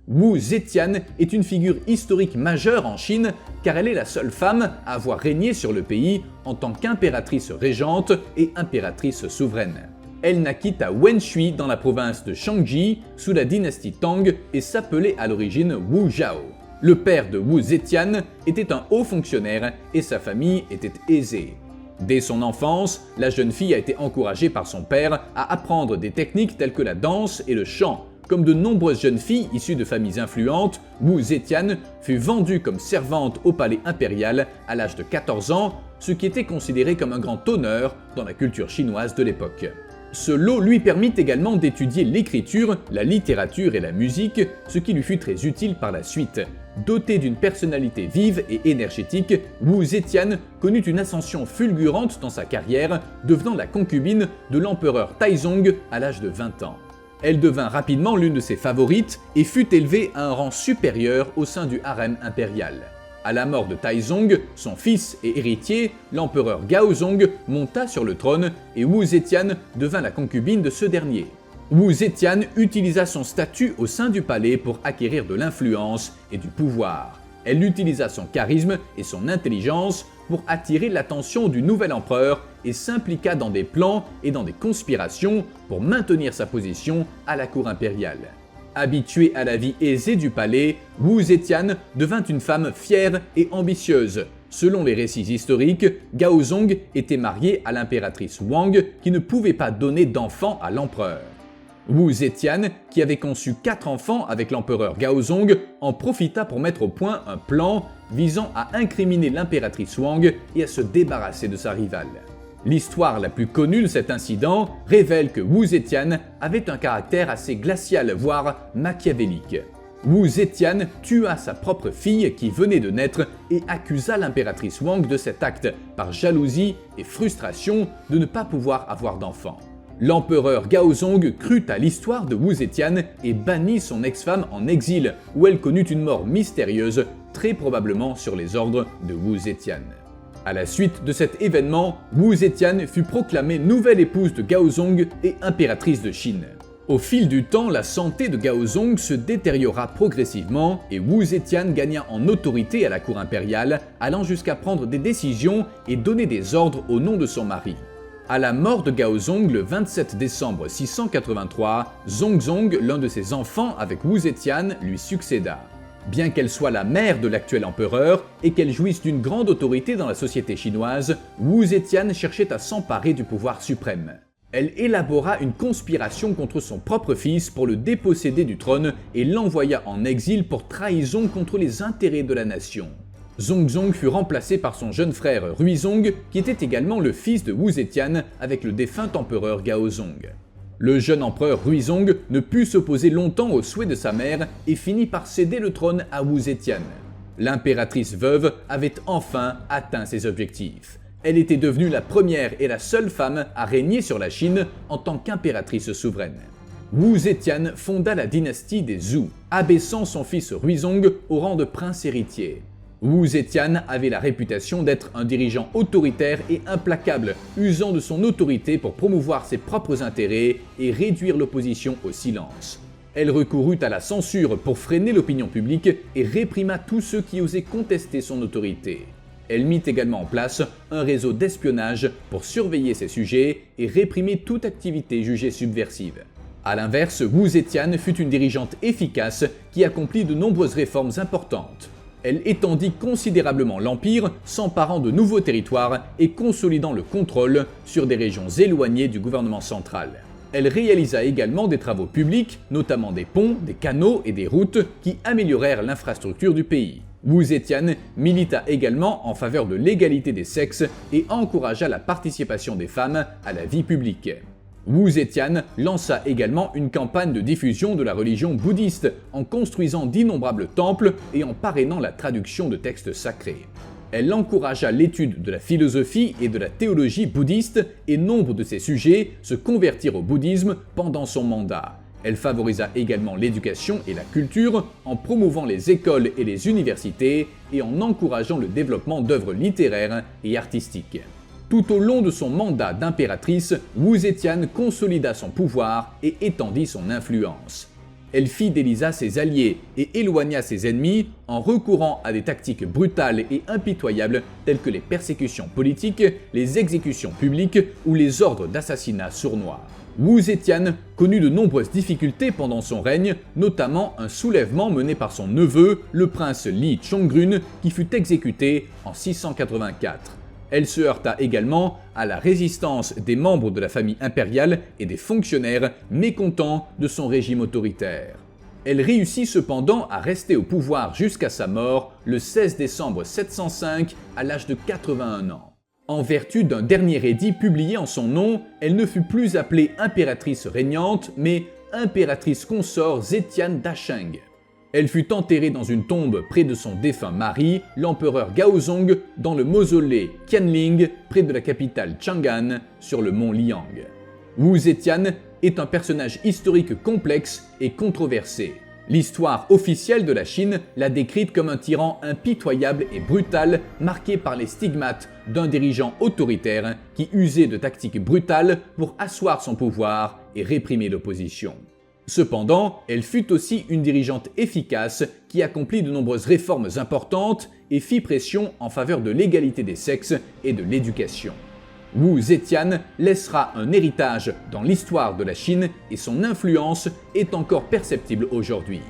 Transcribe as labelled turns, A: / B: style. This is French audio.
A: Wu Zetian est une figure historique majeure en Chine car elle est la seule femme à avoir régné sur le pays en tant qu'impératrice régente et impératrice souveraine. Elle naquit à Wenshui dans la province de Shaanxi sous la dynastie Tang et s'appelait à l'origine Wu Zhao. Le père de Wu Zetian était un haut fonctionnaire et sa famille était aisée. Dès son enfance, la jeune fille a été encouragée par son père à apprendre des techniques telles que la danse et le chant. Comme de nombreuses jeunes filles issues de familles influentes, Wu Zetian fut vendue comme servante au palais impérial à l'âge de 14 ans, ce qui était considéré comme un grand honneur dans la culture chinoise de l'époque. Ce lot lui permit également d'étudier l'écriture, la littérature et la musique, ce qui lui fut très utile par la suite. Dotée d'une personnalité vive et énergétique, Wu Zetian connut une ascension fulgurante dans sa carrière, devenant la concubine de l'empereur Taizong à l'âge de 20 ans. Elle devint rapidement l'une de ses favorites et fut élevée à un rang supérieur au sein du harem impérial. À la mort de Taizong, son fils et héritier, l'empereur Gaozong monta sur le trône et Wu Zetian devint la concubine de ce dernier. Wu Zetian utilisa son statut au sein du palais pour acquérir de l'influence et du pouvoir. Elle utilisa son charisme et son intelligence pour attirer l'attention du nouvel empereur et s'impliqua dans des plans et dans des conspirations pour maintenir sa position à la cour impériale. Habituée à la vie aisée du palais, Wu Zetian devint une femme fière et ambitieuse. Selon les récits historiques, Gaozong était mariée à l'impératrice Wang qui ne pouvait pas donner d'enfants à l'empereur. Wu Zetian, qui avait conçu 4 enfants avec l'empereur Gaozong, en profita pour mettre au point un plan visant à incriminer l'impératrice Wang et à se débarrasser de sa rivale. L'histoire la plus connue de cet incident révèle que Wu Zetian avait un caractère assez glacial, voire machiavélique. Wu Zetian tua sa propre fille qui venait de naître et accusa l'impératrice Wang de cet acte par jalousie et frustration de ne pas pouvoir avoir d'enfant. L'empereur Gaozong crut à l'histoire de Wu Zetian et bannit son ex-femme en exil, où elle connut une mort mystérieuse, très probablement sur les ordres de Wu Zetian. À la suite de cet événement, Wu Zetian fut proclamée nouvelle épouse de Gaozong et impératrice de Chine. Au fil du temps, la santé de Gaozong se détériora progressivement et Wu Zetian gagna en autorité à la cour impériale, allant jusqu'à prendre des décisions et donner des ordres au nom de son mari. À la mort de Gaozong le 27 décembre 683, Zongzong, l'un de ses enfants avec Wu Zetian, lui succéda. Bien qu'elle soit la mère de l'actuel empereur et qu'elle jouisse d'une grande autorité dans la société chinoise, Wu Zetian cherchait à s'emparer du pouvoir suprême. Elle élabora une conspiration contre son propre fils pour le déposséder du trône et l'envoya en exil pour trahison contre les intérêts de la nation. Zongzong fut remplacé par son jeune frère Ruizong, qui était également le fils de Wu Zetian avec le défunt empereur Gaozong. Le jeune empereur Ruizong ne put s'opposer longtemps aux souhaits de sa mère et finit par céder le trône à Wu Zetian. L'impératrice veuve avait enfin atteint ses objectifs. Elle était devenue la première et la seule femme à régner sur la Chine en tant qu'impératrice souveraine. Wu Zetian fonda la dynastie des Zhou, abaissant son fils Ruizong au rang de prince héritier. Wu Zetian avait la réputation d'être un dirigeant autoritaire et implacable, usant de son autorité pour promouvoir ses propres intérêts et réduire l'opposition au silence. Elle recourut à la censure pour freiner l'opinion publique et réprima tous ceux qui osaient contester son autorité. Elle mit également en place un réseau d'espionnage pour surveiller ses sujets et réprimer toute activité jugée subversive. A l'inverse, Wu Zetian fut une dirigeante efficace qui accomplit de nombreuses réformes importantes. Elle étendit considérablement l'empire, s'emparant de nouveaux territoires et consolidant le contrôle sur des régions éloignées du gouvernement central. Elle réalisa également des travaux publics, notamment des ponts, des canaux et des routes qui améliorèrent l'infrastructure du pays. Wu Zetian milita également en faveur de l'égalité des sexes et encouragea la participation des femmes à la vie publique. Wu Zetian lança également une campagne de diffusion de la religion bouddhiste en construisant d'innombrables temples et en parrainant la traduction de textes sacrés. Elle encouragea l'étude de la philosophie et de la théologie bouddhiste et nombre de ses sujets se convertirent au bouddhisme pendant son mandat. Elle favorisa également l'éducation et la culture en promouvant les écoles et les universités et en encourageant le développement d'œuvres littéraires et artistiques. Tout au long de son mandat d'impératrice, Wu Zetian consolida son pouvoir et étendit son influence. Elle fidélisa ses alliés et éloigna ses ennemis en recourant à des tactiques brutales et impitoyables telles que les persécutions politiques, les exécutions publiques ou les ordres d'assassinat sournois. Wu Zetian connut de nombreuses difficultés pendant son règne, notamment un soulèvement mené par son neveu, le prince Li Chongrun, qui fut exécuté en 684. Elle se heurta également à la résistance des membres de la famille impériale et des fonctionnaires mécontents de son régime autoritaire. Elle réussit cependant à rester au pouvoir jusqu'à sa mort le 16 décembre 705 à l'âge de 81 ans. En vertu d'un dernier édit publié en son nom, elle ne fut plus appelée impératrice régnante, mais impératrice consort Zetian Dasheng. Elle fut enterrée dans une tombe près de son défunt mari, l'empereur Gaozong, dans le mausolée Qianling, près de la capitale Chang'an, sur le mont Liang. Wu Zetian est un personnage historique complexe et controversé. L'histoire officielle de la Chine l'a décrite comme un tyran impitoyable et brutal, marqué par les stigmates d'un dirigeant autoritaire qui usait de tactiques brutales pour asseoir son pouvoir et réprimer l'opposition. Cependant, elle fut aussi une dirigeante efficace qui accomplit de nombreuses réformes importantes et fit pression en faveur de l'égalité des sexes et de l'éducation. Wu Zetian laissera un héritage dans l'histoire de la Chine et son influence est encore perceptible aujourd'hui.